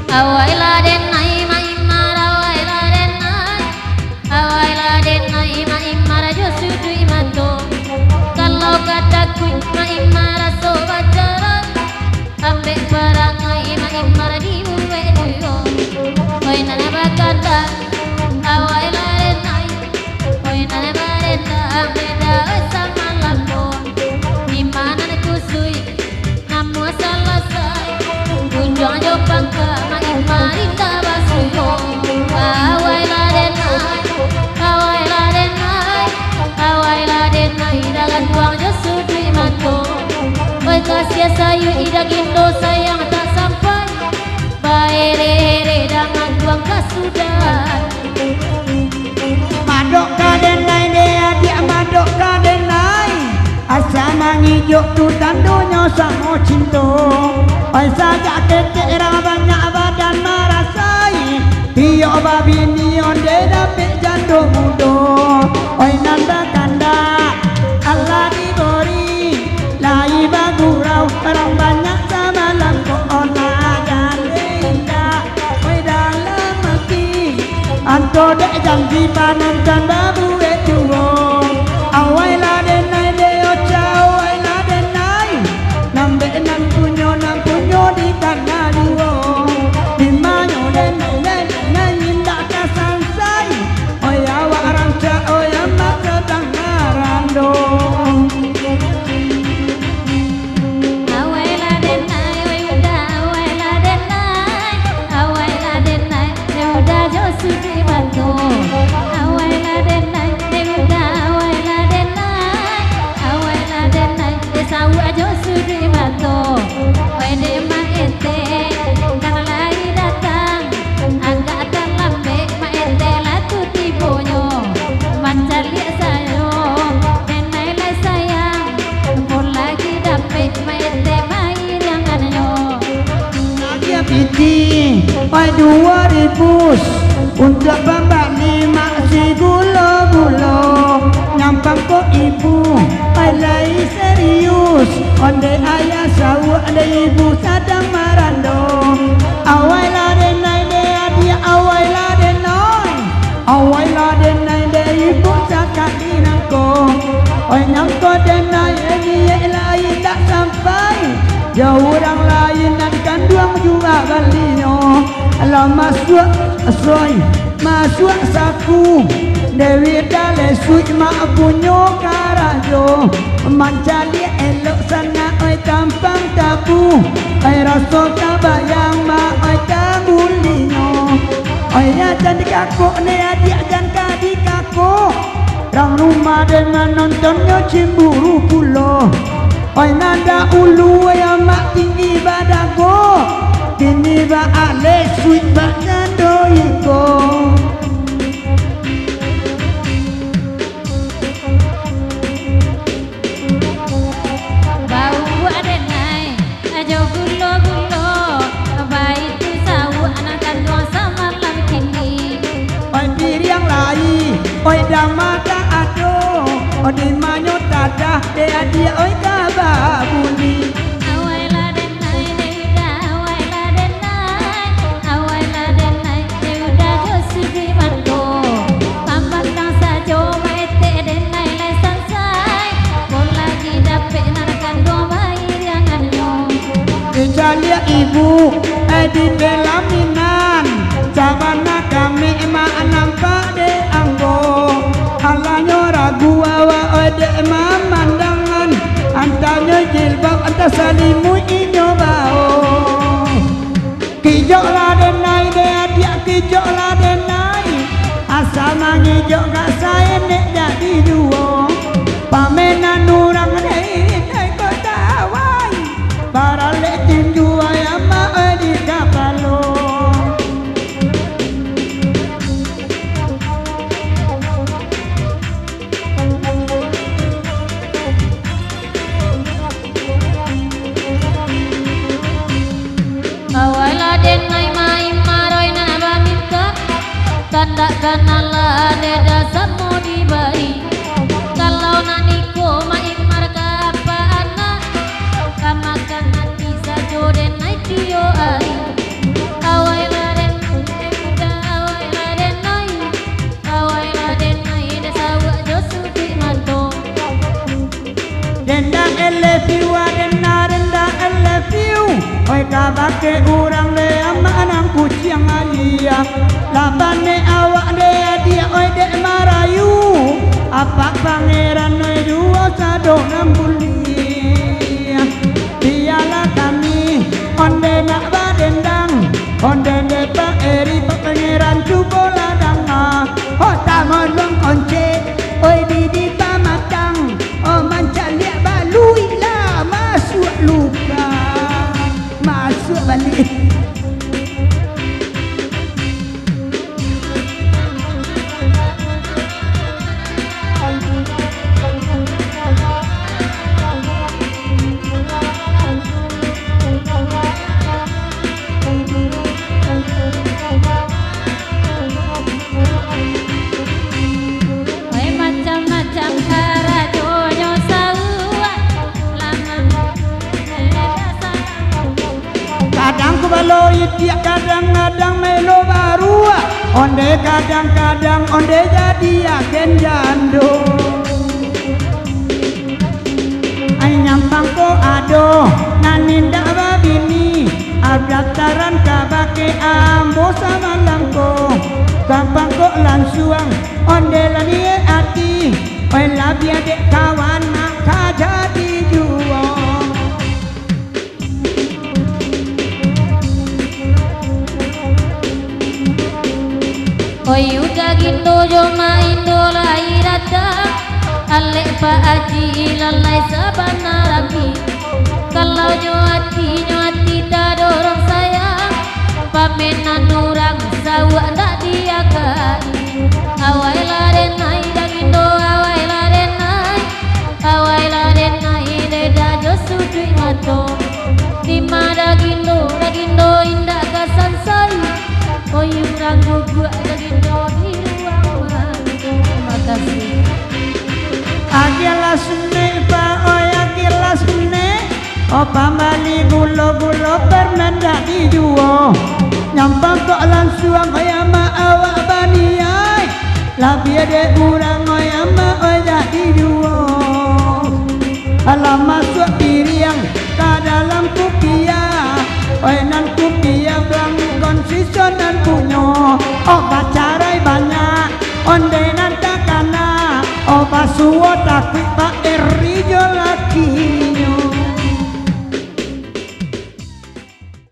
Awaila denai ma imara awaila denai awaila denai ma imara josudu imanto kalau kataku ma imara so bacara ambek barangai ma imara diuwe duyo oi nana bakata awaila denai oi nana barenda beda sama lambo imana kusui namu salasai kunjung jo bangka ma imarinda basuyo awaila denai dalam buang jo sudui manto oi kasih sayu idak indo sayang tak sampai baere dengan buang kasudahan madok kadenai dia dia madok kadenai asa mangijuk tu tandunya sama cinta oi saja ketera banyak badan marasai iyo babi nion de dapet jando mudo oi nanda kanda Allah diberi lai bagurau orang banyak sama langko ona indah oi dalam hati anto dek janji panen dan babu etuo awaila denai deo cao awaila denai nambe nan punyo di tanah duo di manyo denai indah kasansai oi awak ranca oi amat sedang narando awaila denai oi udah awaila denai udah jo sudui manto awaila denai udah awaila denai sawu jo sudui manto oi de ma ente karena lagi datang agak terlambat ma ente lah tu tibonyo macam lihat sayo denai lai sayang pun lagi dapat ma ente main yang anyo dia piti oi 2000 untuk pembali masih gulo-gulo nyampang kok ibu oi lai serius onde ayah sawu ade ibu sadang marando awaila denai dia awaila denai de ibu sakati nangko oi nangko denai dia lain tak sampai jauh orang lain dan kandung juga balinyo alam masuk saku Dewi dale suj mak punyo karajo mancali elok sana oi tampang tabu oi rasa tabayang mak oi kabulinyo oi ya cantik aku ne adik dan kadik aku orang rumah dengan nontonnya cemburu pulo oi nada ulu yang mak tinggi badago kini ba ale suj ba nandoiko bau denai ajo gulo-gulo baik tu sawu anak kandung sama lam kini oi piriang lai oi damada ado oi manyo tada de adia oi kababuli awaila denai udah jo sudui manto pambang tang sajo maete denai lai sansai pun lagi dapat nak kandung bayi yang anyo Kejalia ibu di dalam minan sabana kami emak nampak de anggo halanyo ragu awa ode memandangan antanya jilbab anta salimu inyo bao kijok la denai de adia kijok la denai asal mangijok gak saya nek jadi duo pamenan urang dei kodawai para letin dua yang mau di kapalo awaila denai mai maroi na baminka kata kanala de dasar mau dibari eleviu adena renda eleviu oi kabake urang le amanang kucing alia labane awak le dia oi dek marayu apa pangeran oi dua sado nambulia dialah kami onde nak badendang onde depa eri pangeran cubo ladanga hota ngodong konce oi di pamatang oh mancan liak balui lah masuk luka masuk balik Kalau itiak kadang-kadang melo baru onde kadang-kadang onde jadi agen jando ay nyampang ko ado naninda babini abdataran kabake ambo sama langko gampang ko lansuang onde lanie ati oi labia dek kawan maka jadi juo Oi udah gitu jo main dola irada alek pak aji lalai sabana rapi kalau jo hati tak dorong sayang pamenan orang sawak ndak diagai awai larenai dagindo awai larenai deda jo sudui mato di mana dagindo indah kasan sai oi urang guguk dagindo di ruang mati terima kasih agila sune pa oi agila sune o pamali gulo permenda dijuo nyampang kok lansuang oi ama awak bani ai labia de urang oi ama oi jadi juo alam masuk piriang ka dalam kupia oi nan kupia blang konsisten dan punyo obat carai banyak onde nan takana obat suwo takwi